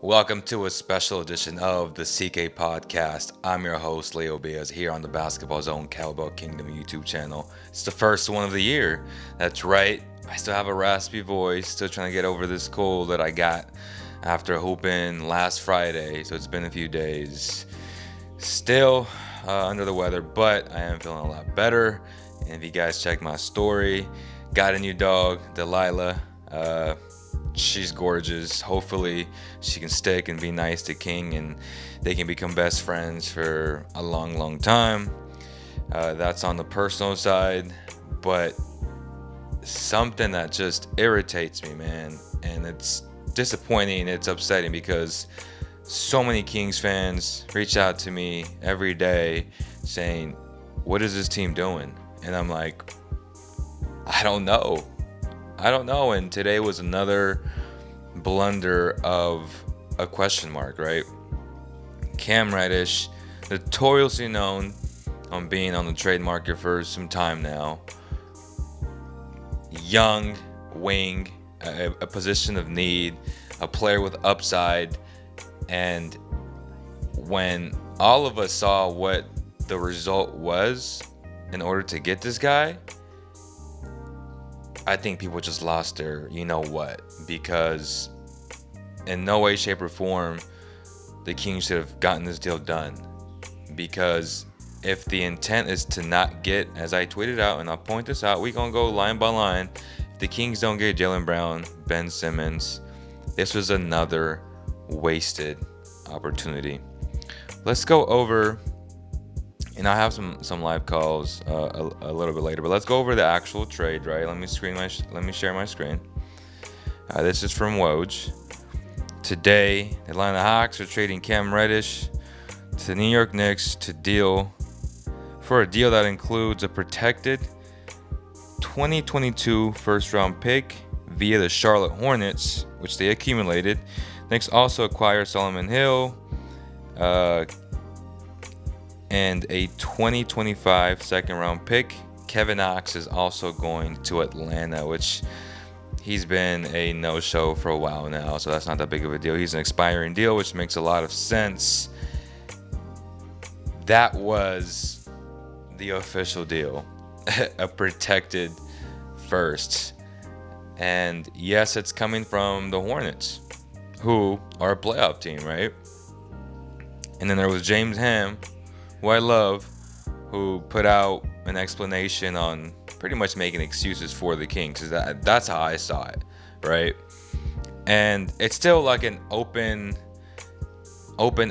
Welcome to a special edition of the CK Podcast. I'm your host, Leo Biaz, here on the Basketball Zone Cowbell Kingdom YouTube channel. It's the first one of the year. That's right. I still have a raspy voice, still trying to get over this cold that I got after hooping last Friday. So it's been a few days. Still under the weather, but I am feeling a lot better. And if you guys check my story, got a new dog, Delilah. She's gorgeous. Hopefully she can stick and be nice to King and they can become best friends for a long time. That's on the personal side, but something that just irritates me, man, and it's disappointing, it's upsetting because so many Kings fans reach out to me every day saying, what is this team doing? And I'm like, I don't know. And today was another blunder of a question mark, right? Cam Reddish, notoriously known on being on the trade market for some time now. Young wing, a position of need, a player with upside. And when all of us saw what the result was in order to get this guy, I think people just lost their you know what, because in no way, shape, or form the Kings should have gotten this deal done. Because if the intent is to not get, as I tweeted out, and I'll point this out, we're going to go line by line. If the Kings don't get Jaylen Brown, Ben Simmons, this was another wasted opportunity. Let's go over, and I have some live calls a little bit later, but let's go over the actual trade, right? Let me share my screen. This is from Woj. Today, the Atlanta Hawks are trading Cam Reddish to the New York Knicks for a deal that includes a protected 2022 first-round pick via the Charlotte Hornets, which they accumulated. Knicks also acquire Solomon Hill, and a 2025 second-round pick. Kevin Knox is also going to Atlanta, which he's been a no-show for a while now, so that's not that big of a deal. He's an expiring deal, which makes a lot of sense. That was the official deal, a protected first. And yes, it's coming from the Hornets, who are a playoff team, right? And then there was James Ham, who I love, who put out an explanation on pretty much making excuses for the Kings. That's how I saw it, right? And it's still like an open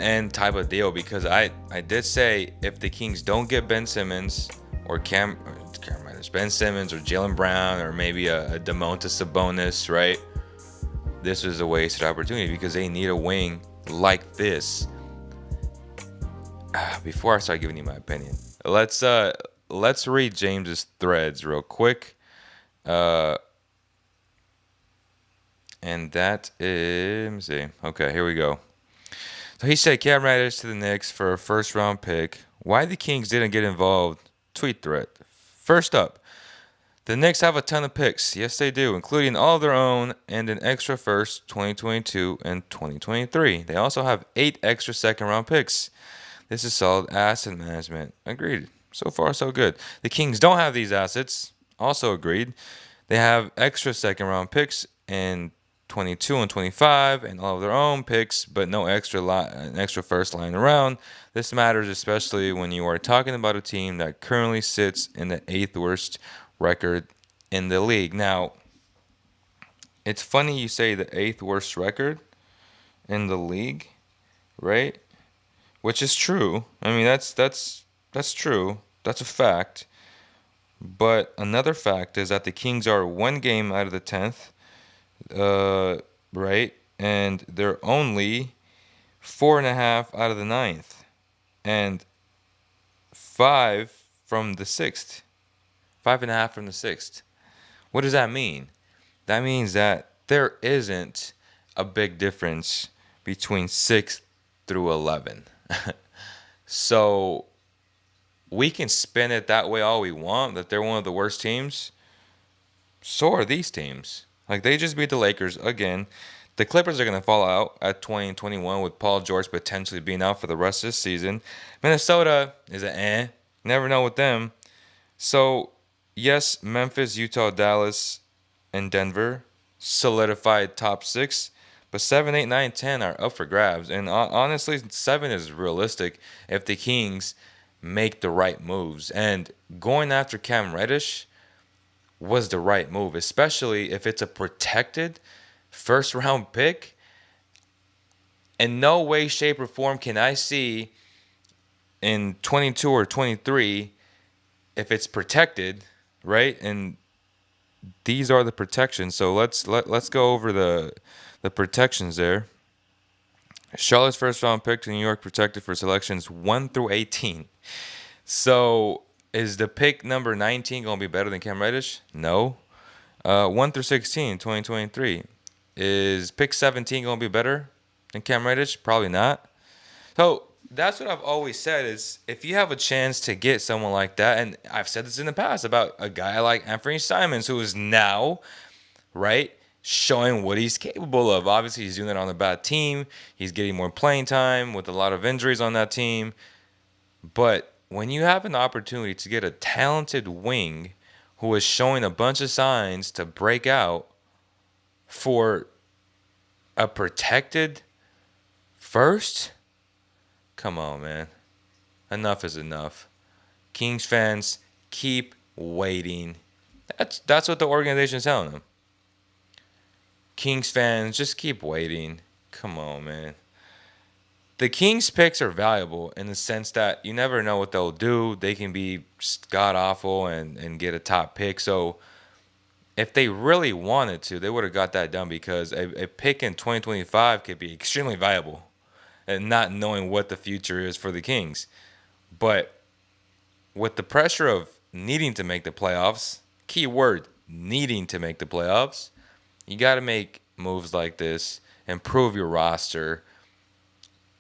end type of deal, because I did say if the Kings don't get Ben Simmons or Cam Reddish, Ben Simmons or Jaylen Brown or maybe a Domantas Sabonis, right? This was a wasted opportunity because they need a wing like this. Before I start giving you my opinion, let's read James's threads real quick. And that is, let me see. Okay, here we go. So he said Cam Reddish to the Knicks for a first-round pick. Why the Kings didn't get involved? Tweet thread. First up, the Knicks have a ton of picks. Yes, they do, including all of their own and an extra first 2022 and 2023. They also have 8 extra second-round picks. This is solid asset management. Agreed. So far, so good. The Kings don't have these assets. Also agreed. They have extra second-round picks in 22 and 25 and all of their own picks, but no an extra first lying around. This matters especially when you are talking about a team that currently sits in the 8th worst record in the league. Now, it's funny you say the 8th worst record in the league, right? Which is true. I mean, that's true. That's a fact. But another fact is that the Kings are 1 game out of the 10th. Right? And they're only 4.5 out of the 9th. And 5 from the 6th. 5.5 from the 6th. What does that mean? That means that there isn't a big difference between 6th through 11. So we can spin it that way all we want, that they're one of the worst teams. So are these teams. Like, they just beat the Lakers again. The Clippers are going to fall out at 20 and 21 with Paul George potentially being out for the rest of the season. Minnesota is an Never know with them. So, yes, Memphis, Utah, Dallas, and Denver solidified top six. But 7, 8, 9, 10 are up for grabs. And honestly, 7 is realistic if the Kings make the right moves. And going after Cam Reddish was the right move, especially if it's a protected first round pick. In no way, shape, or form can I see in 22 or 23 if it's protected, right? And these are the protections. So let's go over the protections there. Charlotte's first round pick to New York protected for selections 1 through 18. So is the pick number 19 going to be better than Cam Reddish? No. 1 through 16, 2023. Is pick 17 going to be better than Cam Reddish? Probably not. So that's what I've always said is if you have a chance to get someone like that, and I've said this in the past about a guy like Anthony Simons, who is now, right, showing what he's capable of. Obviously, he's doing it on a bad team. He's getting more playing time with a lot of injuries on that team. But when you have an opportunity to get a talented wing who is showing a bunch of signs to break out for a protected first, come on, man. Enough is enough. Kings fans, keep waiting. That's what the organization is telling them. Kings fans, just keep waiting. Come on, man. The Kings picks are valuable in the sense that you never know what they'll do. They can be god awful and get a top pick. So if they really wanted to, they would have got that done because a pick in 2025 could be extremely valuable and not knowing what the future is for the Kings. But with the pressure of needing to make the playoffs, key word, needing to make the playoffs, you got to make moves like this, improve your roster.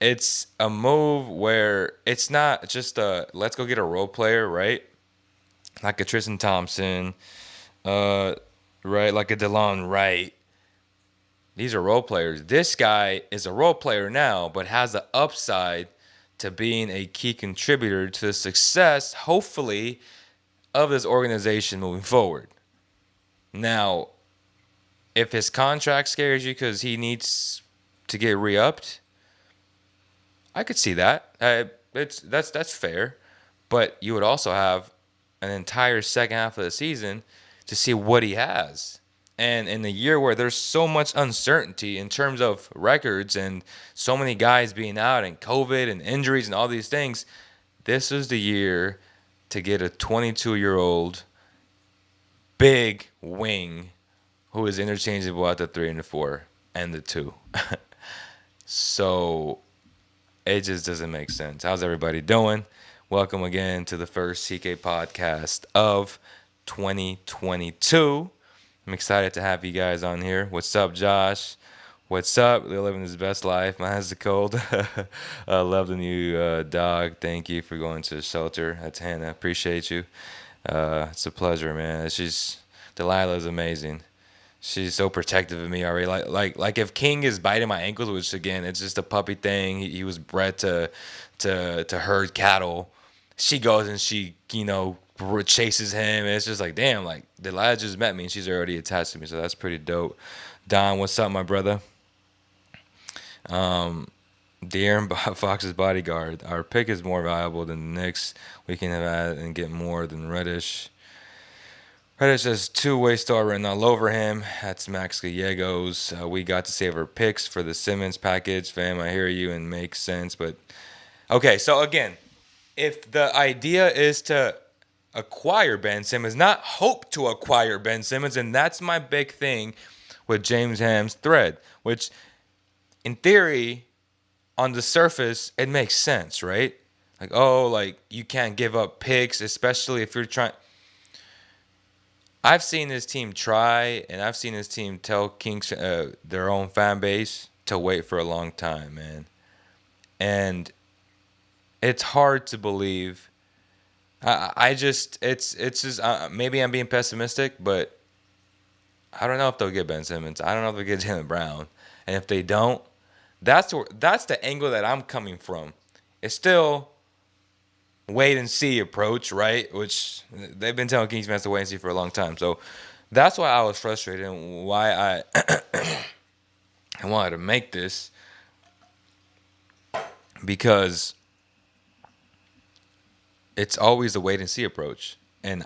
It's a move where it's not just a let's go get a role player, right? Like a Tristan Thompson, right? Like a DeLon Wright. These are role players. This guy is a role player now, but has the upside to being a key contributor to the success, hopefully, of this organization moving forward. Now, if his contract scares you because he needs to get re-upped, I could see that. That's fair. But you would also have an entire second half of the season to see what he has. And in a year where there's so much uncertainty in terms of records and so many guys being out and COVID and injuries and all these things, this is the year to get a 22-year-old big wing who is interchangeable at the 3 and the 4 and the 2. So it just doesn't make sense. How's everybody doing? Welcome again to the first CK podcast of 2022. I'm excited to have you guys on here. What's up, Josh? What's up? They're living his best life. Mine's the cold. I love the new dog. Thank you for going to the shelter. That's Hannah. Appreciate you. It's a pleasure, man. Delilah's amazing. She's so protective of me already. Like if King is biting my ankles, which again, it's just a puppy thing. He was bred to herd cattle. She goes and she, chases him. And it's just like, damn, like Delilah just met me and she's already attached to me. So that's pretty dope. Don, what's up, my brother? De'Aaron Fox's bodyguard. Our pick is more valuable than the Knicks. We can have had and get more than Reddish. Reddish has two-way star written all over him. That's Max Gallegos. We got to save our picks for the Simmons package. Fam, I hear you and makes sense. But okay, so again, if the idea is to acquire Ben Simmons, not hope to acquire Ben Simmons, and that's my big thing with James Ham's thread, which in theory, on the surface, it makes sense, right? Like you can't give up picks, especially if you're trying. I've seen this team try, and I've seen this team tell Kings, their own fan base, to wait for a long time, man. And it's hard to believe. It's just maybe I'm being pessimistic, but I don't know if they'll get Ben Simmons. I don't know if they'll get Jaylen Brown. And if they don't, that's the angle that I'm coming from. It's still wait and see approach, right? Which they've been telling Kings fans to wait and see for a long time. So that's why I was frustrated and why I wanted to make this, because it's always a wait and see approach, and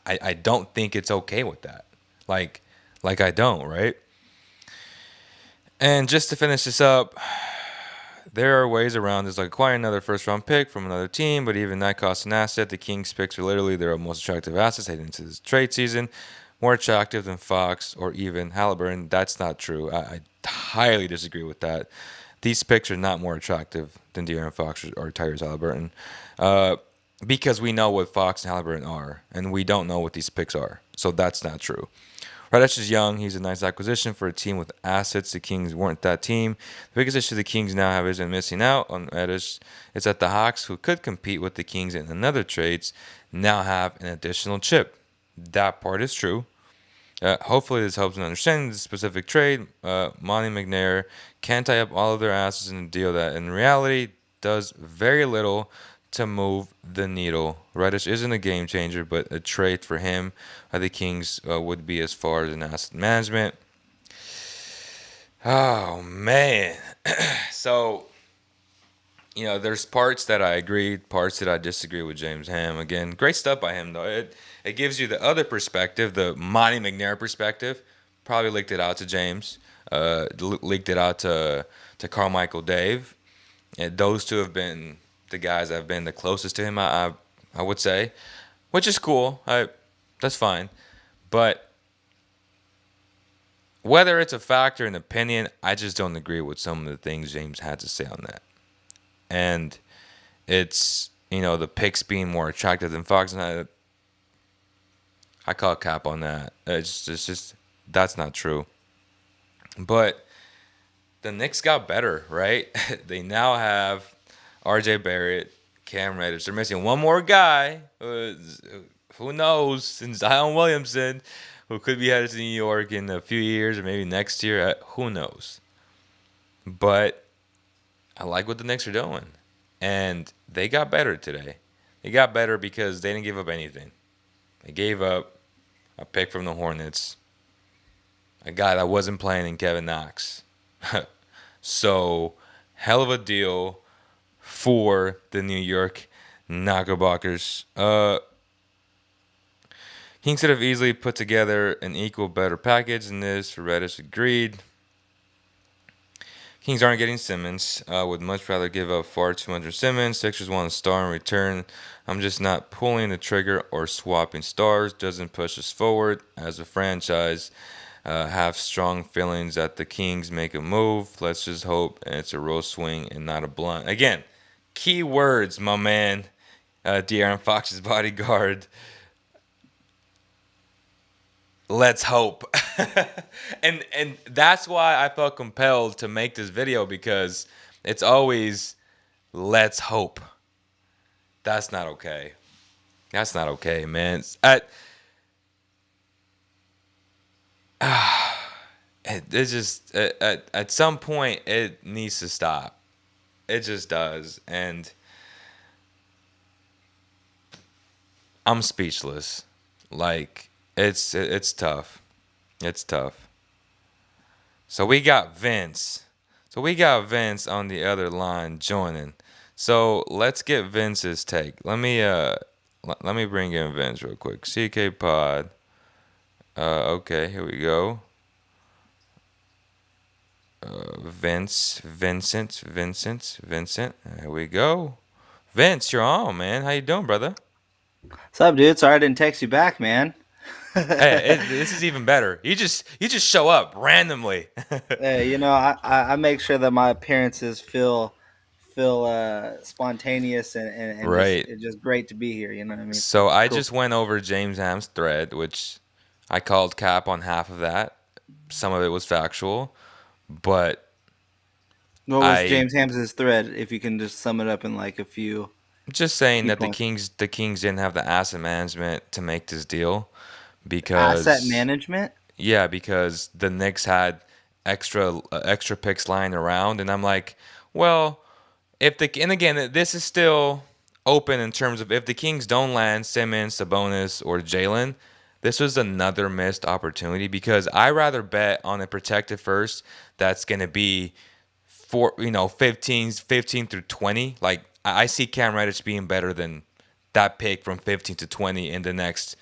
I don't think it's okay with that. Like I don't, right? And just to finish this up, there are ways around this, like acquiring another first round pick from another team, but even that costs an asset. The Kings picks are literally their most attractive assets heading into this trade season, more attractive than Fox or even Halliburton. That's not true. I highly disagree with that. These picks are not more attractive than De'Aaron Fox or Tyrese Halliburton, uh, because we know what Fox and Halliburton are, and we don't know what these picks are. So that's not true. Reddish is young. He's a nice acquisition for a team with assets. The Kings weren't that team. The biggest issue the Kings now have isn't missing out on Reddish. It's that the Hawks, who could compete with the Kings in another trades, now have an additional chip. That part is true. Hopefully this helps in understanding the specific trade. Monty McNair can tie up all of their assets in a deal that in reality does very little to move the needle. Reddish isn't a game changer, but a trade for him, the Kings would be as far as an asset management. Oh, man. So, there's parts that I agree, parts that I disagree with James Ham. Again, great stuff by him, though. It gives you the other perspective, the Monty McNair perspective. Probably leaked it out to James. Leaked it out to Carmichael Dave. And those two have been the guys that have been the closest to him, I would say, which is cool. That's fine. But whether it's a fact or an opinion, I just don't agree with some of the things James had to say on that. And it's, the picks being more attractive than Fox, and I call cap on that. It's just that's not true. But the Knicks got better, right? They now have R.J. Barrett, Cam Reddish. They're missing one more guy. Who knows? And Zion Williamson, who could be headed to New York in a few years or maybe next year. Who knows? But I like what the Knicks are doing. And they got better today. They got better because they didn't give up anything. They gave up a pick from the Hornets, a guy that wasn't playing in Kevin Knox. So, hell of a deal for the New York Knickerbockers. Kings could have easily put together an equal better package than this. Reddish agreed. Kings aren't getting Simmons. Would much rather give up far too much for Simmons. Sixers want a star in return. I'm just not pulling the trigger or swapping stars. Doesn't push us forward as a franchise. Have strong feelings that the Kings make a move. Let's just hope it's a real swing and not a blunt. Again, key words, my man. De'Aaron Fox's bodyguard. Let's hope. and that's why I felt compelled to make this video, because it's always let's hope. That's not okay. That's not okay, man. It's just at some point it needs to stop. It just does, and I'm speechless. Like it's tough. It's tough. So we got Vince. So we got Vince on the other line joining. So let's get Vince's take. Let me bring in Vince real quick. CK Pod. Okay, here we go. Vincent. There we go. Vince, you're on, man. How you doing, brother? What's up, dude? Sorry I didn't text you back, man. Hey, this is even better. You just show up randomly. Hey, I make sure that my appearances feel spontaneous and just Right. it's just great to be here. You know what I mean? So It's I cool. just went over James Ham's thread, which I called cap on half of that. Some of it was factual, but What was I James Hams's thread? If you can just sum it up in like a few just saying key that the points. Kings didn't have the asset management to make this deal Asset because management. yeah, because the Knicks had extra picks lying around, and I'm like, well, if the and again, this is still open in terms of if the Kings don't land Simmons, Sabonis, or Jalen, this was another missed opportunity because I rather bet on a protected first that's going to be for 15 through 20. Like I see Cam Reddish being better than that pick from 15 to 20 in the next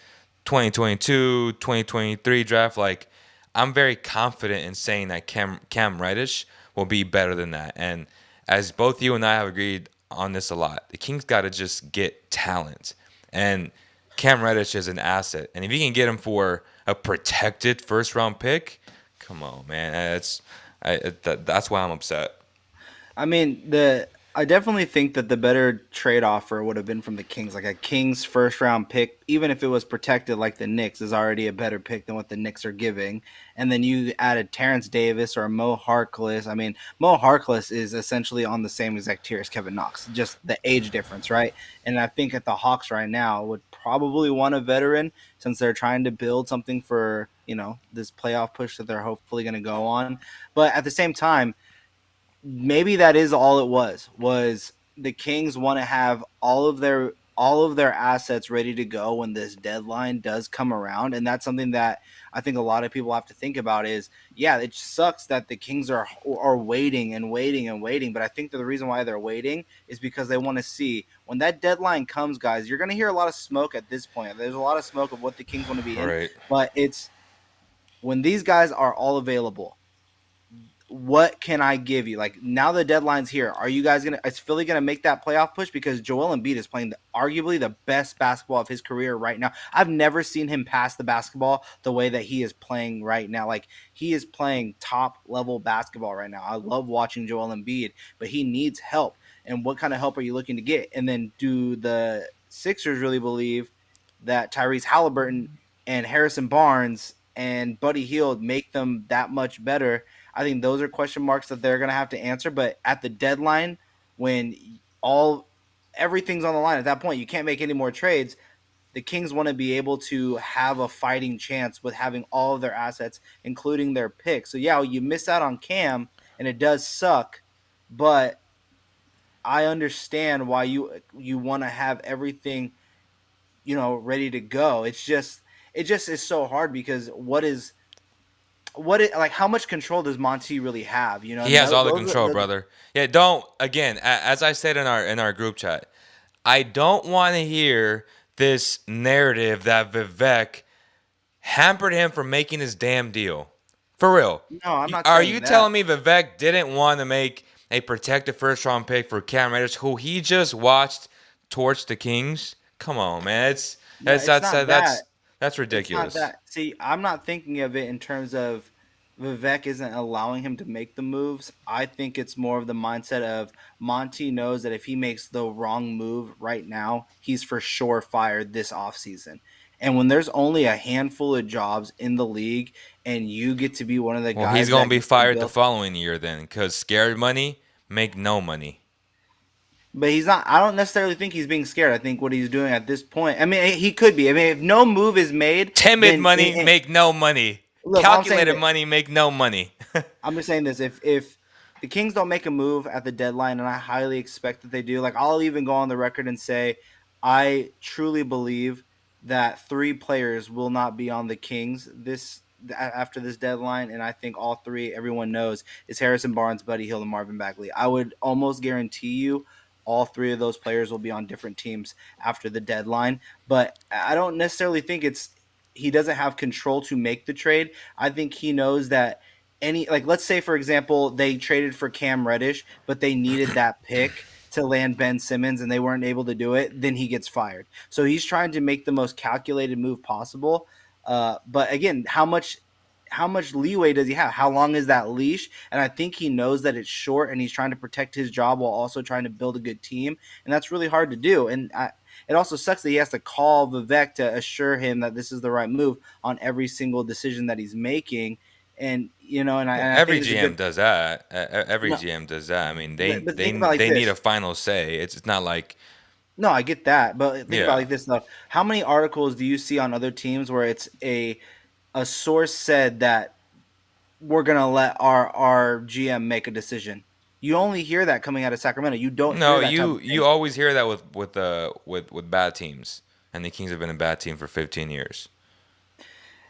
2022, 2023 draft. Like I'm very confident in saying that Cam Reddish will be better than that. And as both you and I have agreed on this a lot, the Kings got to just get talent. And Cam Reddish is an asset. And if you can get him for a protected first round pick, come on, man. That's why I'm upset. I mean, the I definitely think that the better trade offer would have been from the Kings. Like a Kings first round pick, even if it was protected like the Knicks, is already a better pick than what the Knicks are giving. And then you added Terrence Davis or Mo Harkless. I mean, Mo Harkless is essentially on the same exact tier as Kevin Knox, just the age difference, right? And I think at the Hawks right now would probably want a veteran since they're trying to build something for, this playoff push that they're hopefully going to go on. But at the same time, maybe that is all it was the Kings want to have all of their assets ready to go when this deadline does come around. And that's something that I think a lot of people have to think about is, yeah, it sucks that the Kings are waiting and waiting and waiting, but I think that the reason why they're waiting is because they want to see when that deadline comes, guys. You're going to hear a lot of smoke at this point. There's a lot of smoke of what the Kings want to be in, Right. but it's when these guys are all available, what can I give you? Like now the deadline's here. Are you guys is Philly gonna make that playoff push? Because Joel Embiid is playing arguably the best basketball of his career right now. I've never seen him pass the basketball the way that he is playing right now. Like he is playing top level basketball right now. I love watching Joel Embiid, but he needs help. And what kind of help are you looking to get? And then do the Sixers really believe that Tyrese Halliburton and Harrison Barnes and Buddy Hield make them that much better? I think those are question marks that they're going to have to answer. But at the deadline, when all everything's on the line at that point, you can't make any more trades. The Kings want to be able to have a fighting chance with having all of their assets, including their picks. So yeah, you miss out on Cam, and it does suck. But I understand why you want to have everything ready to go. It just is so hard because like how much control does Monty really have? He And has all the those are control, brother. Yeah, don't again. As I said in our group chat, I don't want to hear this narrative that Vivek hampered him from making his damn deal. For real. no. I'm not Are you saying that. telling me Vivek didn't want to make a protected first round pick for Cam Reddish, who he just watched torch the Kings? Come on, man. It's No, that's it's that's not that's that. that's It's not ridiculous. that. See, I'm not thinking of it in terms of Vivek isn't allowing him to make the moves. I think it's more of the mindset of Monty knows that if he makes the wrong move right now, he's for sure fired this offseason. And when there's only a handful of jobs in the league and you get to be one of the Well, he's guys gonna that be gets to fired the build. following year then, because scared money make no money. But he's not. I don't necessarily think he's being scared. I think what he's doing at this point. I mean, he could be. I mean, if no move is made, Timid then money make no money. look. I'm saying Calculated that money make no money. I'm just saying this: if the Kings don't make a move at the deadline, and I highly expect that they do, like I'll even go on the record and say I truly believe that three players will not be on the Kings after this deadline, and I think all three, everyone knows, is Harrison Barnes, Buddy Hield, and Marvin Bagley. I would almost guarantee you all three of those players will be on different teams after the deadline, but I don't necessarily think it's he doesn't have control to make the trade. I think he knows that like let's say for example they traded for Cam Reddish, but they needed that pick to land Ben Simmons and they weren't able to do it, then he gets fired. So he's trying to make the most calculated move possible. But again, how much leeway does he have? How long is that leash? And I think he knows that it's short, and he's trying to protect his job while also trying to build a good team, and that's really hard to do. It also sucks that he has to call Vivek to assure him that this is the right move on every single decision that he's making. And Well, and I every think it's a GM good does that. Every no. GM does that. I mean, But think about it like they need a this. final say. It's not like No, I get that, but think about it yeah. like this though. How many articles do you see on other teams where it's a source said that we're gonna let our GM make a decision. You only hear that coming out of Sacramento. You don't hear No, that type of you thing. always hear that with bad teams, and the Kings have been a bad team for 15 years.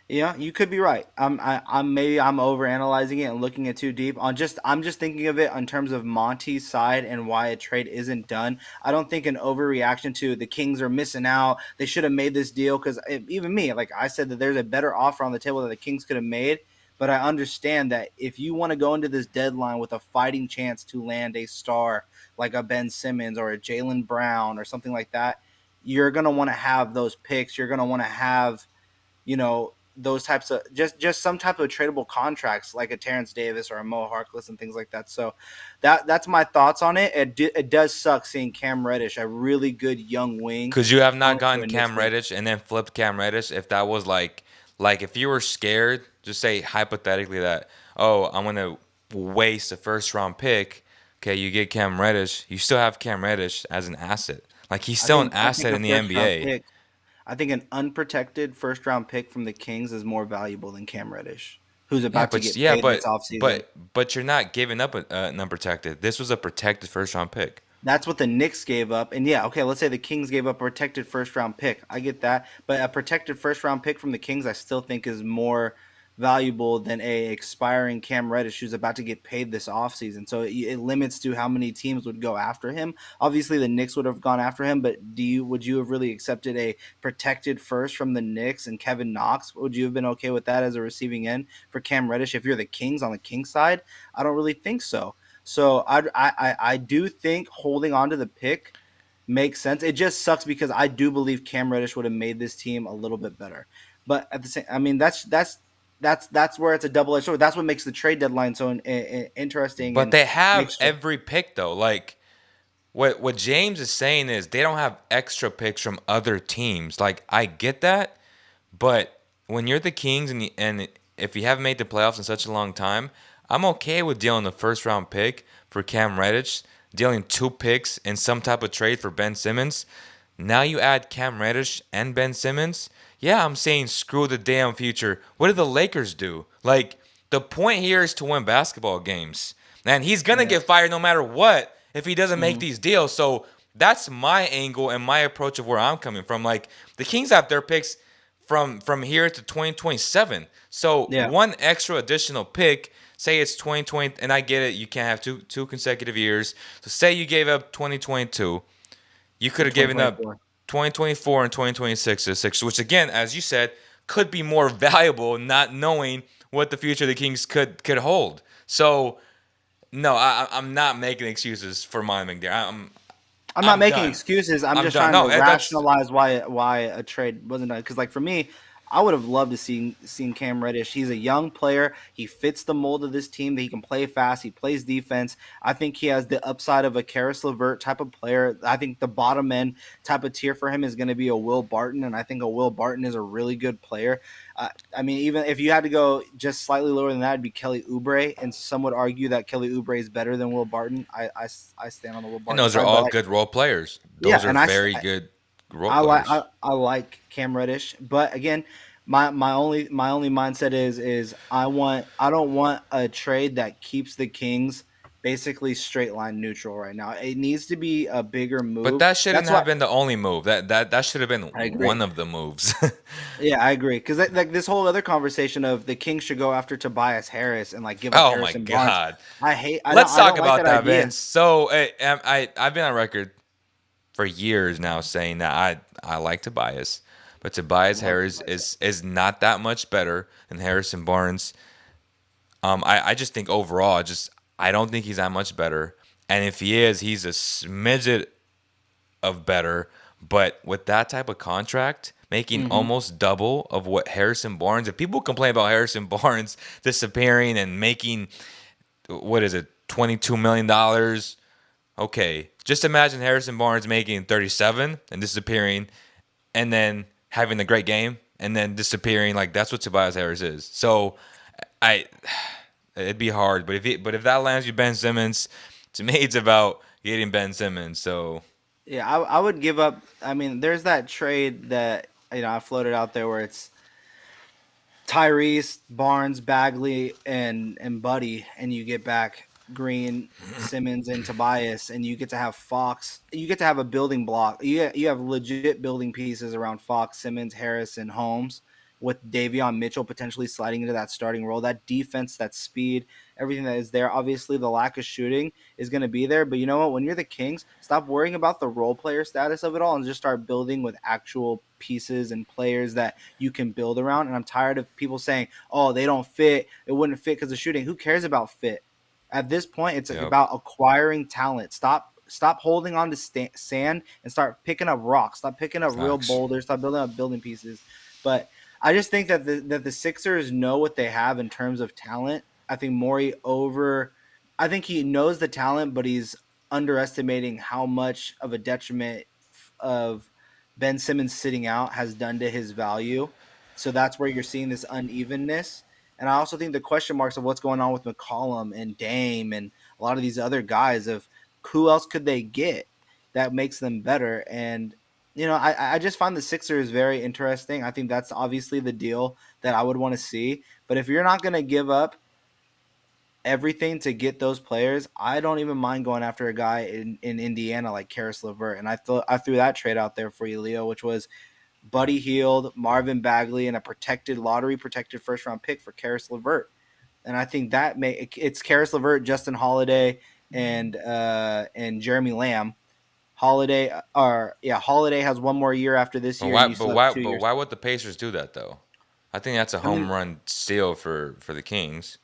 Yeah, you could be right. I'm maybe I'm overanalyzing it and looking it too deep. I'm just thinking of it in terms of Monty's side and why a trade isn't done. I don't think an overreaction to the Kings are missing out. They should have made this deal because even me, like I said, that there's a better offer on the table that the Kings could have made. But I understand that if you want to go into this deadline with a fighting chance to land a star like a Ben Simmons or a Jalen Brown or something like that, you're gonna want to have those picks. You're gonna want to have those types of just some type of tradable contracts like a Terrence Davis or a Mo Harkless and things like that. So that's my thoughts on it. It does suck seeing Cam Reddish, a really good young wing, Could you have going not to gotten a Knicks Cam team. Reddish and then flipped Cam Reddish if that was like if you were scared, just say hypothetically that, oh, I'm gonna waste a first round pick. Okay, you get Cam Reddish, you still have Cam Reddish as an asset. Like he's still an I think asset a in the first round NBA. pick. I think an unprotected first round pick from the Kings is more valuable than Cam Reddish, who's Yeah, about to but get yeah, paid this but offseason. but you're not giving up an unprotected. This was a protected first round pick. That's what the Knicks gave up. And yeah, okay, let's say the Kings gave up a protected first round pick. I get that. But a protected first round pick from the Kings I still think is more valuable than a expiring Cam Reddish who's about to get paid this offseason. So it limits to how many teams would go after him. Obviously the Knicks would have gone after him, but would you have really accepted a protected first from the Knicks and Kevin Knox? Would you have been okay with that as a receiving end for Cam Reddish if you're the Kings on the Kings side? I don't really think so. So I do think holding on to the pick makes sense. It just sucks because I do believe Cam Reddish would have made this team a little bit better. But at the same, I mean that's where it's a double edged sword. That's what makes the trade deadline so interesting But and they have makes sure. every pick though. Like what James is saying is they don't have extra picks from other teams. Like I get that, but when you're the Kings and if you haven't made the playoffs in such a long time, I'm okay with dealing the first round pick for Cam Reddish, dealing two picks in some type of trade for Ben Simmons. Now you add Cam Reddish and Ben Simmons. Yeah, I'm saying screw the damn future. What did the Lakers do? Like the point here is to win basketball games. And he's gonna Yeah. get fired no matter what if he doesn't make Hmm. these deals. So that's my angle and my approach of where I'm coming from. Like the Kings have their picks from here to 2027. So Yeah. one extra additional pick, say it's 2020, and I get it, you can't have two consecutive years. So say you gave up 2022, you could In have given up 2024. 2024 and 2026 to the Sixers, which again, as you said, could be more valuable, not knowing what the future of the Kings could hold. So no, I'm not making excuses for my McDare. I'm not I'm making done. excuses. I'm I'm just done. trying to No, that's rationalize why a trade wasn't done. Because like for me, I would have loved to seen Cam Reddish. He's a young player. He fits the mold of this team. That he can play fast. He plays defense. I think he has the upside of a Karis LeVert type of player. I think the bottom end type of tier for him is going to be a Will Barton, and I think a Will Barton is a really good player. I mean, even if you had to go just slightly lower than that, it'd be Kelly Oubre, and some would argue that Kelly Oubre is better than Will Barton. I stand on the Will and Barton those are side, but all good role players. yeah, Those are and very good role players. I like Cam Reddish, but again, my only mindset is I don't want a trade that keeps the Kings basically straight line neutral right now. It needs to be a bigger But move. that shouldn't That's why have been the only move. That should have been I agree. one of the moves. Yeah, I agree because like this whole other conversation of the Kings should go after Tobias Harris and like give up Oh my Harrison Barnes. God. I Let's talk don't like about that that, idea. Vince. So I've been on record for years now saying that I like Tobias, but I Tobias love Harris Tobias. is not that much better than Harrison Barnes. I just think overall, I don't think he's that much better. And if he is, he's a smidget of better. But with that type of contract, making Hmm. almost double of what Harrison Barnes, if people complain about Harrison Barnes disappearing and making, what is it, $22 million? Okay, just imagine Harrison Barnes making 37 and disappearing, and then having a great game and then disappearing. Like that's what Tobias Harris is. So I, it'd be hard. But if that lands you Ben Simmons, to me it's about getting Ben Simmons. So Yeah, I would give up. I mean, there's that trade that I floated out there where it's Tyrese, Barnes, Bagley, and Buddy, and you get back Green, Simmons, and Tobias, and you get to have Fox. You get to have a building block. You have legit building pieces around Fox, Simmons, Harris, and Holmes, with Davion Mitchell potentially sliding into that starting role. That defense, that speed, everything that is there. Obviously, the lack of shooting is going to be there, but you know what? When you're the Kings, stop worrying about the role player status of it all and just start building with actual pieces and players that you can build around. And I'm tired of people saying, "Oh, they don't fit. It wouldn't fit because of shooting." Who cares about fit? At this point, it's Yep. about acquiring talent. Stop holding on to sand and start picking up rocks. Stop picking up real Facts. boulders. Stop building up building pieces. But I just think that the Sixers know what they have in terms of talent. I think Morey over. I think he knows the talent, but he's underestimating how much of a detriment of Ben Simmons sitting out has done to his value. So that's where you're seeing this unevenness. And I also think the question marks of what's going on with McCollum and Dame and a lot of these other guys of who else could they get that makes them better. And I just find the Sixers very interesting. I think that's obviously the deal that I would want to see. But if you're not going to give up everything to get those players, I don't even mind going after a guy in Indiana like Karis LeVert. And I threw that trade out there for you, Leo, which was Buddy Hield, Marvin Bagley, and a lottery protected first round pick for Karis LeVert. And I think it's Karis LeVert, Justin Holiday, and Jeremy Lamb. Holiday has one more year after this But year, and why? you But still have why? two But years. why would the Pacers do that though? I think that's a I mean, home run steal for the Kings.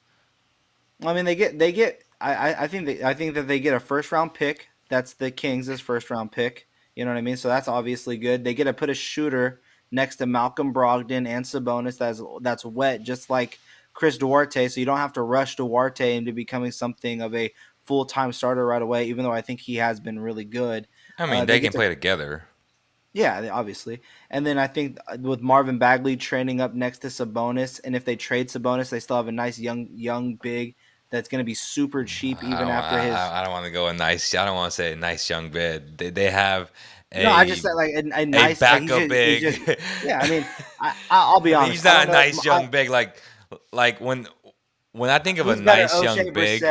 they get. I think that they get a first round pick. That's the Kings' first round pick. You know what I mean? So that's obviously good. They get to put a shooter next to Malcolm Brogdon and Sabonis that's wet, just like Chris Duarte. So you don't have to rush Duarte into becoming something of a full time starter right away. Even though I think he has been really good. I mean, They they get can to play together. Obviously. And then I think with Marvin Bagley training up next to Sabonis, and if they trade Sabonis, they still have a nice young big that's going to be super cheap I even don't. after his. I don't want to go a nice. I don't want to say a nice young bid. They have No, I just a said like a a nice like backup he's just big. yeah. I mean, I'll be I mean, honest. he's I not don't a know. nice young big. Like when I think of a Who's better, nice young big,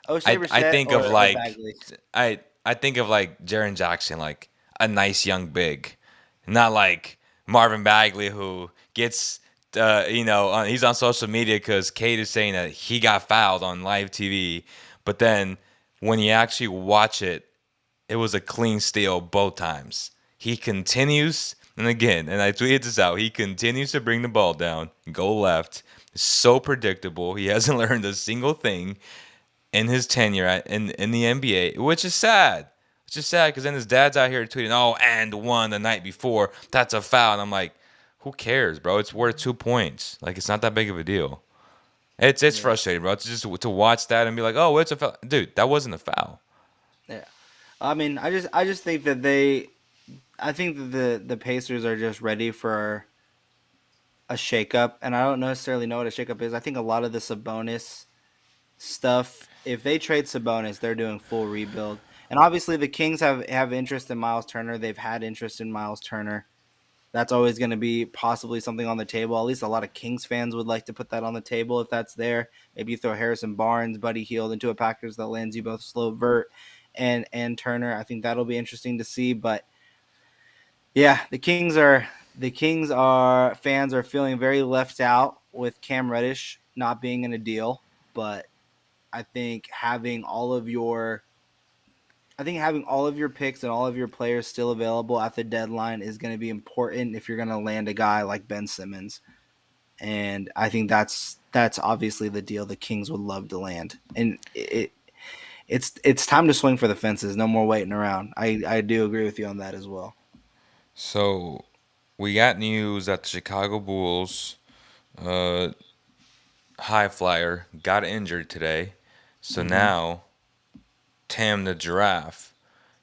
O'Shea I Brissett think of or like Bagley? I think of like Jaren Jackson, like a nice young big, not like Marvin Bagley who gets he's on social media because Kate is saying that he got fouled on live TV, but then when you actually watch it, it was a clean steal both times. He continues, and again, and I tweeted this out, he continues to bring the ball down, go left. It's so predictable. He hasn't learned a single thing in his tenure in the NBA, which is sad. It's just sad because then his dad's out here tweeting, "Oh, and one the night before. That's a foul." And I'm like, who cares, bro? It's worth 2 points. Like it's not that big of a deal. It's Yeah, frustrating, bro. It's just to watch that and be like, "Oh, it's a foul." Dude, that wasn't a foul. yeah. I mean, I just think that I think that the Pacers are just ready for a shakeup, and I don't necessarily know what a shakeup is. I think a lot of the Sabonis stuff. If they trade Sabonis, they're doing full rebuild. And obviously, the Kings have interest in Miles Turner. They've had interest in Miles Turner. That's always going to be possibly something on the table. At least a lot of Kings fans would like to put that on the table if that's there. Maybe you throw Harrison Barnes, Buddy Hield into a package that lands you both Slow Vert and Turner. I think that'll be interesting to see. But yeah, the Kings are fans are feeling very left out with Cam Reddish not being in a deal. But I think having all of your picks and all of your players still available at the deadline is going to be important if you're going to land a guy like Ben Simmons. And I think that's obviously the deal the Kings would love to land. And it's time to swing for the fences. No more waiting around. I do agree with you on that as well. So we got news that the Chicago Bulls uh, high flyer got injured today. So Mm-hmm. now Tim the Giraffe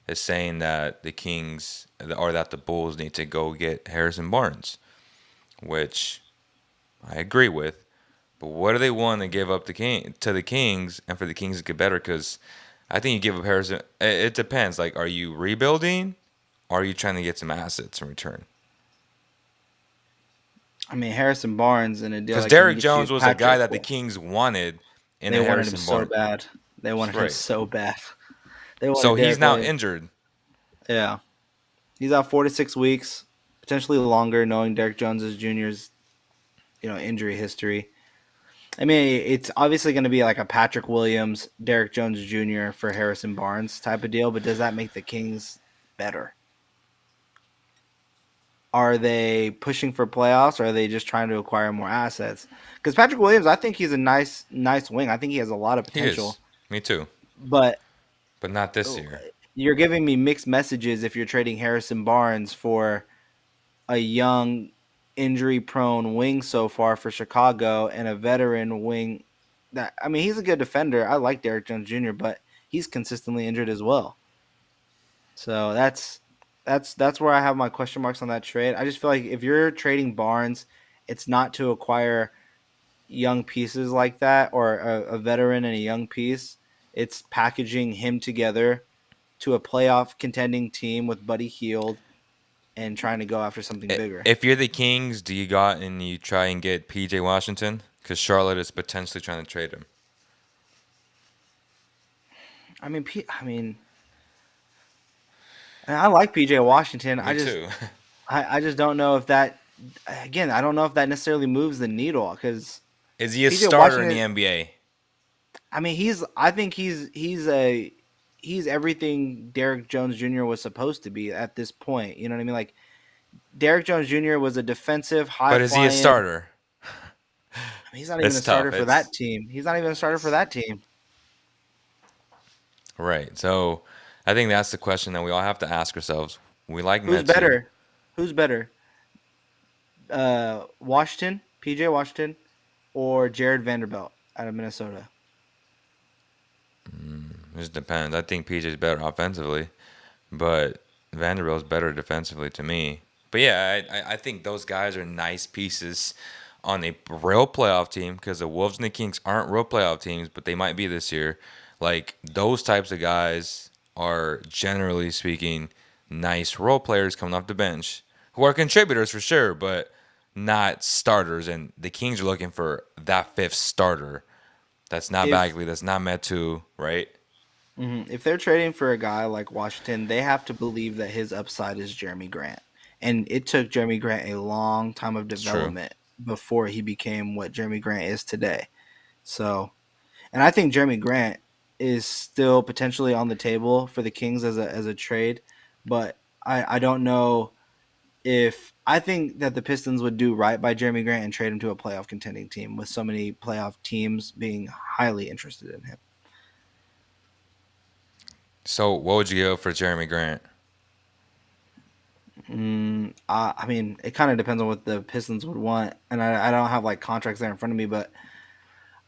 is saying that the Kings or that the Bulls need to go get Harrison Barnes, which I agree with. But what do they want to give up to the Kings and for the Kings to get better? Because I think you give up Harrison. It depends. Like, are you rebuilding? Or are you trying to get some assets in return? I mean, Harrison Barnes in a deal Because like can Derrick get you Jones was a guy Patrick. that the Kings wanted in They a wanted him Harrison so Barnes. bad. They wanted him Right. so bad. They So wanted he's Derrick now Williams. injured. Yeah, he's out 4 to 6 weeks, potentially longer, knowing Derrick Jones's Jr.'s injury history. I mean, it's obviously going to be like a Patrick Williams, Derrick Jones Jr. for Harrison Barnes type of deal, but does that make the Kings better? Are they pushing for playoffs, or are they just trying to acquire more assets? Because Patrick Williams, I think he's a nice wing. I think he has a lot of He is. potential, Me too. but But not this oh, year. you're giving me mixed messages if you're trading Harrison Barnes for a young, injury-prone wing so far for Chicago and a veteran wing. That I mean, he's a good defender. I like Derrick Jones Jr., but he's consistently injured as well. So that's where I have my question marks on that trade. I just feel like if you're trading Barnes, it's not to acquire young pieces like that or a veteran and a young piece. It's packaging him together to a playoff contending team with Buddy Heald and trying to go after something bigger. If you're the Kings, do you got and you try and get PJ Washington? Because Charlotte is potentially trying to trade him. I like PJ Washington. Me too. I just don't know if that again. I don't know if that necessarily moves the needle because Is he a PJ starter in the Washington. NBA? I mean, he's. I think he's everything Derrick Jones Jr. was supposed to be at this point. You know what I mean? Like Derrick Jones Jr. was a defensive, high But is he a flying. starter? I mean, he's not even It's a starter tough. for that It's team. He's not even a starter for that team. right. So I think that's the question that we all have to ask ourselves. We like Who's Metsu. better? Who's better? Washington, PJ Washington, or Jared Vanderbilt out of Minnesota? It just depends. I think PJ's better offensively, but Vanderbilt's better defensively to me. But yeah, I think those guys are nice pieces on a real playoff team because the Wolves and the Kings aren't real playoff teams, but they might be this year. Like those types of guys are generally speaking nice role players coming off the bench who are contributors for sure, but not starters. And the Kings are looking for that fifth starter. That's not If Bagley. That's not Metu, right? if they're trading for a guy like Washington, they have to believe that his upside is Jeremy Grant. And it took Jeremy Grant a long time of It's true. development before he became what Jeremy Grant is today. So, and I think Jeremy Grant is still potentially on the table for the Kings as a trade, but I don't know if I think that the Pistons would do right by Jeremy Grant and trade him to a playoff contending team with so many playoff teams being highly interested in him. So what would you give for Jeremy Grant? I mean, it kind of depends on what the Pistons would want, and I don't have like contracts there in front of me, but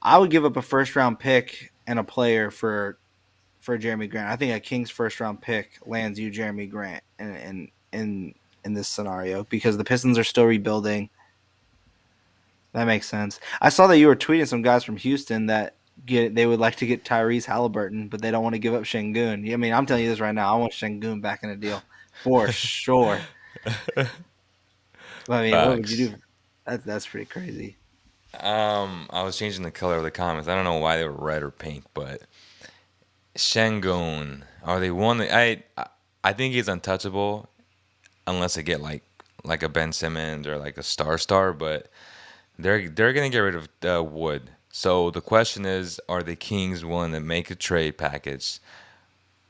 I would give up a first round pick and a player for Jeremy Grant. I think a Kings first round pick lands you Jeremy Grant in this scenario because the Pistons are still rebuilding. That makes sense. I saw that you were tweeting some guys from Houston that they would like to get Tyrese Halliburton, but they don't want to give up Şengün. I mean, I'm telling you this right now. I want Şengün back in the deal for sure. I mean, what would you Facts. do? That's pretty crazy. I was changing the color of the comments. I don't know why they were red or pink, but Şengün, are they one? I think he's untouchable unless they get like a Ben Simmons or like a star, but they're gonna get rid of Wood. So the question is, are the Kings willing to make a trade package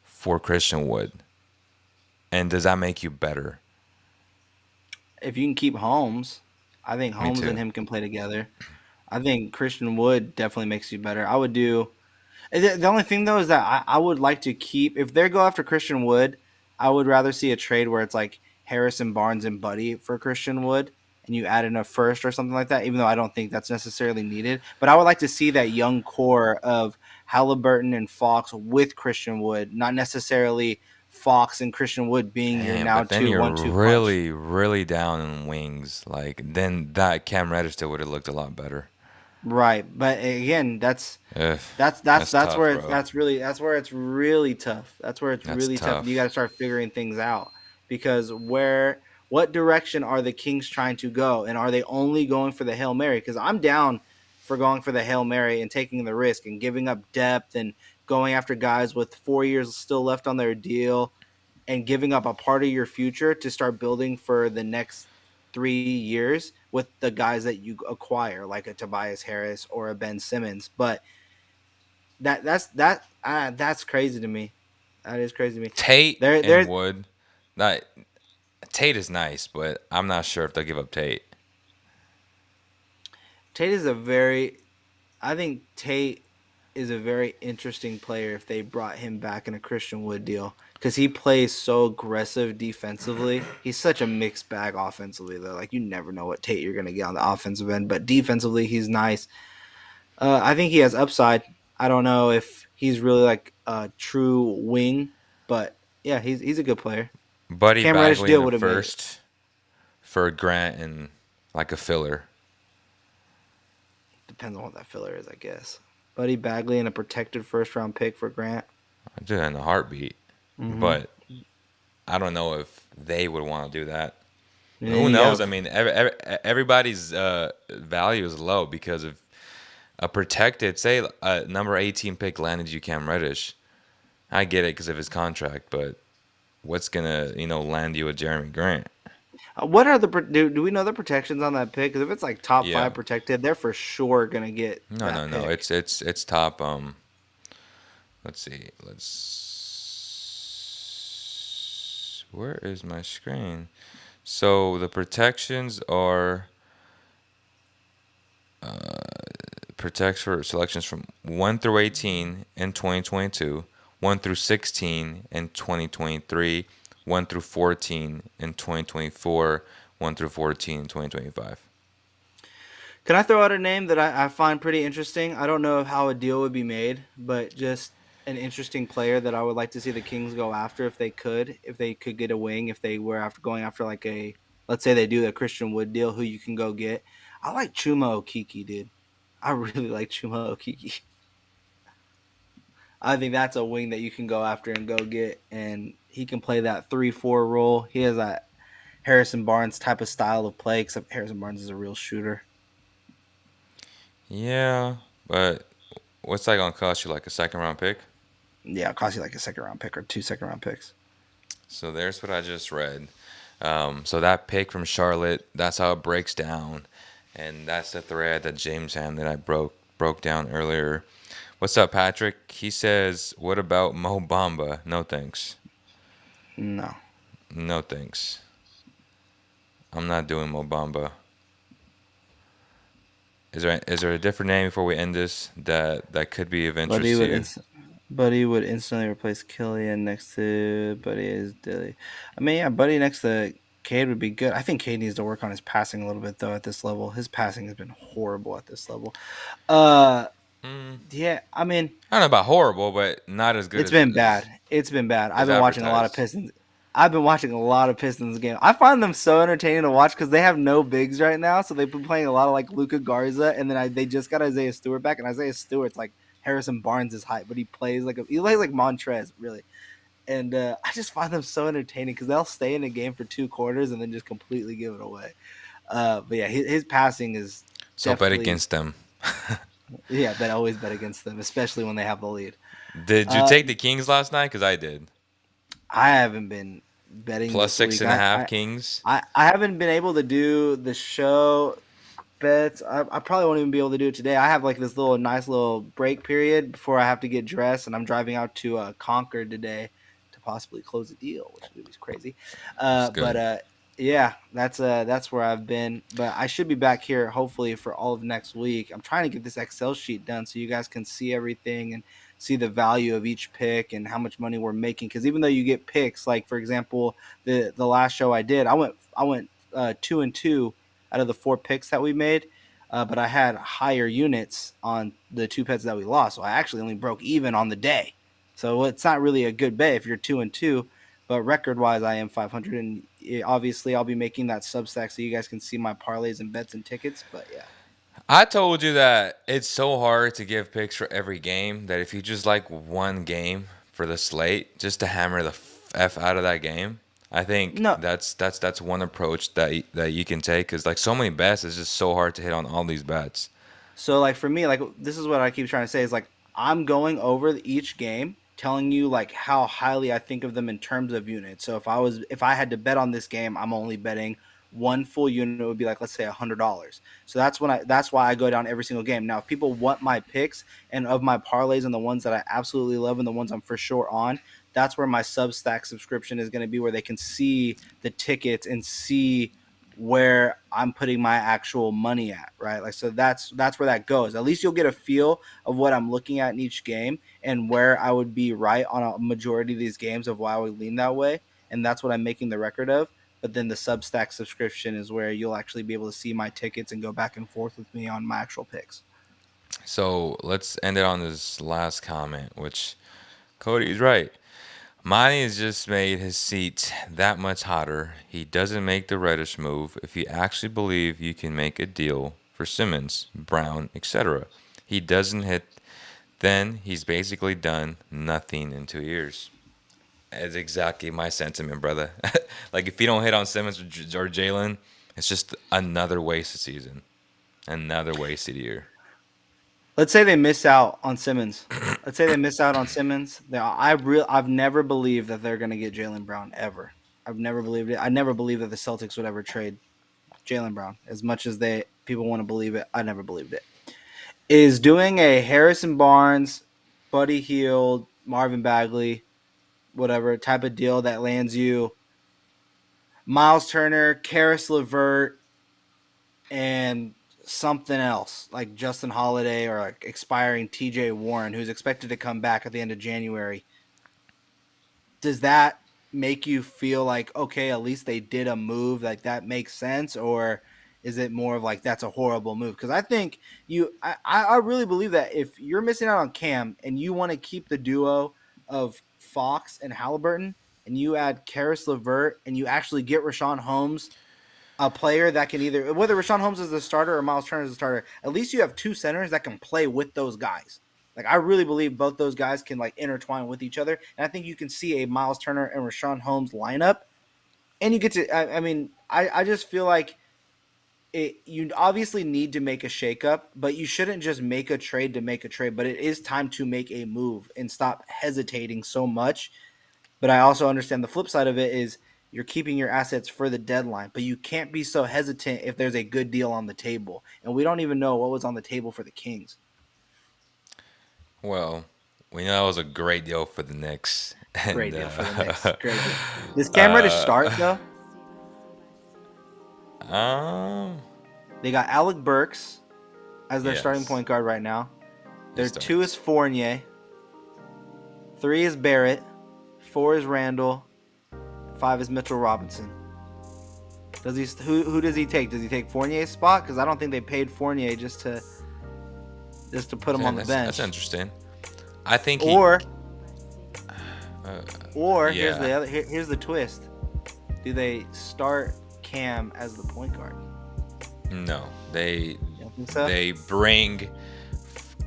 for Christian Wood? And does that make you better? If you can keep Holmes, I think Me Holmes and too. him can play together. I think Christian Wood definitely makes you better. I would do. The only thing though is that I would like to keep if they go after Christian Wood, I would rather see a trade where it's like Harrison Barnes and Buddy for Christian Wood, and you add in a first or something like that. Even though I don't think that's necessarily needed, but I would like to see that young core of Halliburton and Fox with Christian Wood, not necessarily Fox and Christian Wood being your Damn, now but then two you're 1-2 punch. really, really down in wings. Like then that Cam Reddish still would have looked a lot better. Right, but again, that's Ugh, that's that's that's that's tough, where it's bro. that's where it's really tough. That's where it's That's really tough. You got to tough. start figuring things out because where what direction are the Kings trying to go, and are they only going for the Hail Mary? Because I'm down for going for the Hail Mary and taking the risk and giving up depth and going after guys with 4 years still left on their deal and giving up a part of your future to start building for the next 3 years with the guys that you acquire, like a Tobias Harris or a Ben Simmons. But that's crazy to me. That is crazy to me. Tate and There, Wood. Not Tate is nice, but I'm not sure if they'll give up Tate. Tate is a very, I think Tate is a very interesting player if they brought him back in a Christian Wood deal because he plays so aggressive defensively. He's such a mixed bag offensively though. Like you never know what Tate you're gonna get on the offensive end, but defensively he's nice. I think he has upside. I don't know if he's really like a true wing, but yeah, he's a good player. Buddy Cam Reddish Bagley in deal the would have made it. first for Grant and like a filler. Depends on what that filler is, I guess. Buddy Bagley and a protected first round pick for Grant. I do that in a heartbeat, Mm-hmm. but I don't know if they would want to do that. And then Who you knows? I have mean, everybody's value is low because of a protected, say, a number 18 pick landed you Cam Reddish. I get it because of his contract, but what's gonna land you a Jeremy Grant? what are the do we know the protections on that pick? Because if it's like top Yeah, five protected, they're for sure gonna get no, no, that no. pick. It's top. Let's see. Let's. Where is my screen? So the protections are protects for selections from 1 through 18 in 2022, 1 through 16 in 2023, 1 through 14 in 2024, 1 through 14 in 2025. Can I throw out a name that I find pretty interesting? I don't know how a deal would be made, but just an interesting player that I would like to see the Kings go after if they could get a wing, if they were after going after like a, let's say they do a Christian Wood deal, who you can go get. I like Chuma Okiki, dude. I really like Chuma Okiki. I think that's a wing that you can go after and go get, and he can play that 3-4 role. He has that Harrison Barnes type of style of play, except Harrison Barnes is a real shooter. Yeah, but what's that gonna cost you? Like a second round pick? Yeah, it'll cost you like a second round pick or 2 second round picks. So there's what I just read. So that pick from Charlotte, that's how it breaks down, and that's the thread that James had that I broke down earlier. What's up, Patrick? He says, "What about Mo Bamba?" No thanks. No. No thanks. I'm not doing Mo Bamba. Is there a different name before we end this that could be of Buddy interest to would you? Buddy would instantly replace Killian next to Buddy is Dilly. I mean, yeah, Buddy next to Cade would be good. I think Cade needs to work on his passing a little bit though at this level. His passing has been horrible at this level. Uh Mm, yeah, I mean, I don't know about horrible, but not as good it's as been bad. It's been bad. I've as been watching a lot of advertised. Pistons. I've been watching a lot of Pistons game. I find them so entertaining to watch because they have no bigs right now, so they've been playing a lot of like Luka Garza, and then they just got Isaiah Stewart back, and Isaiah Stewart's like Harrison Barnes' height, but he plays like Montrez really, and I just find them so entertaining because they'll stay in a game for 2 quarters and then just completely give it away. But yeah, his passing is So bet definitely, against them. yeah, bet always bet against them, especially when they have the lead. Did you Uh, take the Kings last night? Because I did. I haven't been betting Plus this six week. and a I, half I Kings. I haven't been able to do the show bets. I probably won't even be able to do it today. I have like this little nice little break period before I have to get dressed, and I'm driving out to Concord today to possibly close a deal, which would be crazy. It's But good. yeah, that's where I've been. But I should be back here hopefully for all of next week. I'm trying to get this Excel sheet done so you guys can see everything and see the value of each pick and how much money we're making. Because even though you get picks, like for example, the last show I did, I went 2-2 out of the 4 picks that we made. But I had higher units on the 2 pets that we lost, so I actually only broke even on the day. So it's not really a good bet if you're 2-2. But record wise, I am 500, and obviously I'll be making that Substack so you guys can see my parlays and bets and tickets. But yeah, I told you that it's so hard to give picks for every game that if you just like one game for the slate, just to hammer the f out of that game, I think No, that's one approach that you can take, because like so many bets, it's just so hard to hit on all these bets. so like for me, like this is what I keep trying to say is like I'm going over each game, telling you like how highly I think of them in terms of units. So if I had to bet on this game, I'm only betting one full unit would be like let's say $100. So that's why I go down every single game. Now, if people want my picks and of my parlays and the ones that I absolutely love and the ones I'm for sure on, that's where my Substack subscription is going to be, where they can see the tickets and see where I'm putting my actual money at, right? Like, so that's where that goes. At least you'll get a feel of what I'm looking at in each game and where I would be right on a majority of these games of why I would lean that way. And that's what I'm making the record of. But then the Substack subscription is where you'll actually be able to see my tickets and go back and forth with me on my actual picks. So let's end it on this last comment, which Cody's right. Monty has just made his seat that much hotter. He doesn't make the Reddish move if you actually believe you can make a deal for Simmons, Brown, etc. He doesn't hit, then he's basically done nothing in 2 years. That's exactly my sentiment, brother. Like if you don't hit on Simmons or Jalen, it's just another wasted season, another wasted year. Let's say they miss out on Simmons. Let's say they miss out on Simmons. I've never believed that they're going to get Jalen Brown ever. I've never believed it. I never believed that the Celtics would ever trade Jalen Brown. As much as people want to believe it, I never believed it. Is doing a Harrison Barnes, Buddy Hield, Marvin Bagley, whatever type of deal that lands you Miles Turner, Karis LeVert, and something else like Justin Holiday or like expiring TJ Warren, who's expected to come back at the end of January. Does that make you feel like, okay, at least they did a move, like that makes sense? Or is it more of like that's a horrible move? Because I think I really believe that if you're missing out on Cam and you want to keep the duo of Fox and Halliburton and you add Karis LeVert and you actually get Rashawn Holmes, a player that can either, whether Rashawn Holmes is the starter or Miles Turner is the starter, at least you have two centers that can play with those guys. Like, I really believe both those guys can like intertwine with each other. And I think you can see a Miles Turner and Rashawn Holmes lineup. And you get to, I just feel like you obviously need to make a shakeup, but you shouldn't just make a trade to make a trade. But it is time to make a move and stop hesitating so much. But I also understand the flip side of it is you're keeping your assets for the deadline, but you can't be so hesitant if there's a good deal on the table. And we don't even know what was on the table for the Kings. Well, we know that was a great deal for the Knicks. Great And deal for the Knicks. Great deal. Does Cam Reddish start, though? um, They got Alec Burks as their Yes. starting point guard right now. Their He starts. 2 is Fournier. 3 is Barrett. 4 is Randall. 5 is Mitchell Robinson. Who does he take? Does he take Fournier's spot? Because I don't think they paid Fournier just to put him on the bench. That's interesting. I think Or yeah. here's the twist. Do they start Cam as the point guard? No, they You don't think so? they bring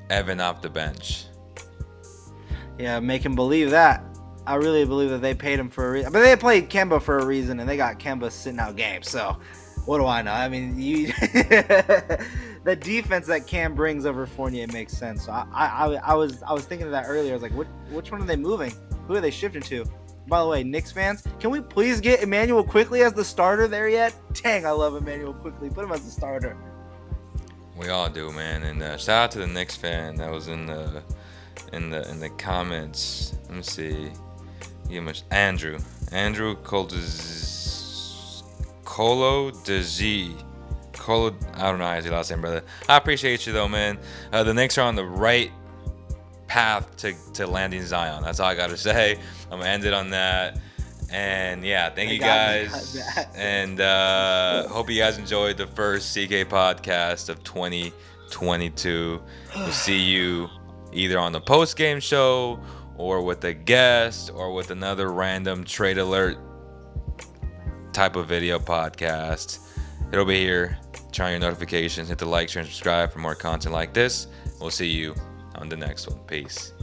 Evan off the bench. Yeah, make him believe that. I really believe that they paid him for a reason. But they played Kemba for a reason, and they got Kemba sitting out games. So, what do I know? I mean, the defense that Cam brings over Fournier makes sense. So I was thinking of that earlier. I was like, which one are they moving? Who are they shifting to? By the way, Knicks fans, can we please get Emmanuel Quickly as the starter there yet? Dang, I love Emmanuel Quickly. Put him as the starter. We all do, man. And shout out to the Knicks fan that was in the comments. Let me see. Andrew Colo DeZ. Colo, I don't know how to say your last name, brother. I appreciate you though, man. The Knicks are on the right path to landing Zion. That's all I gotta say. I'm gonna end it on that. And yeah, thank you guys. And hope you guys enjoyed the first CK podcast of 2022. We'll see you either on the post game show or with a guest or with another random trade alert type of video podcast. It'll be here. Turn on your notifications, hit the like, share, and subscribe for more content like this. We'll see you on the next one. Peace.